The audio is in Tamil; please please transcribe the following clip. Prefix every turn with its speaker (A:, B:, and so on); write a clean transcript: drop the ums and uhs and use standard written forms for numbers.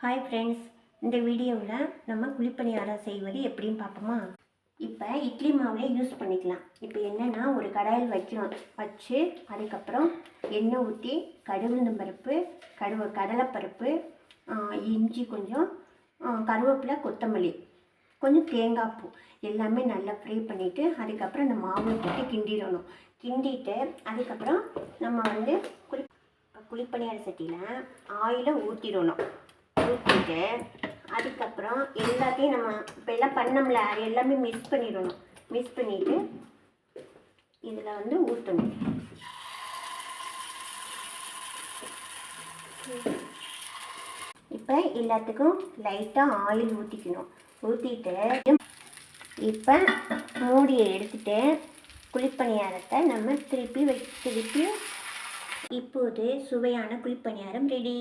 A: ஹாய் ஃப்ரெண்ட்ஸ், இந்த வீடியோவில் நம்ம குழிப்பணியாரம் செய்வது எப்படின்னு பார்ப்போமா. இப்போ இட்லி மாவுலே யூஸ் பண்ணிக்கலாம். இப்போ என்னென்னா, ஒரு கடாயில் வச்சு அதுக்கப்புறம் எண்ணெய் ஊற்றி கடுகுளுந்தம் பருப்பு, கடலைப்பருப்பு, இஞ்சி கொஞ்சம், கருவேப்பிலை, கொத்தமல்லி, கொஞ்சம் தேங்காய் பூ எல்லாமே நல்லா ஃப்ரை பண்ணிவிட்டு அதுக்கப்புறம் இந்த மாவு போட்டு கிண்டிடணும். கிண்டிட்டு அதுக்கப்புறம் நம்ம வந்து குழிப்பணியார சட்டியில் ஆயிலை ஊற்றிடணும். ஊற்றிட்டு அதுக்கப்புறம் எல்லாத்தையும் நம்ம இப்போ எல்லாம் பண்ணோம்ல, அது எல்லாமே மிக்ஸ் பண்ணிடணும். மிக்ஸ் பண்ணிவிட்டு இதில் வந்து ஊற்றணும். இப்போ எல்லாத்துக்கும் லைட்டாக ஆயில் ஊற்றிக்கணும். ஊற்றிட்டு இப்போ மூடியை எடுத்துகிட்டு குழிப்பணியாரத்தை நம்ம திருப்பி இப்போது சுவையான குழிப்பணியாரம் ரெடி.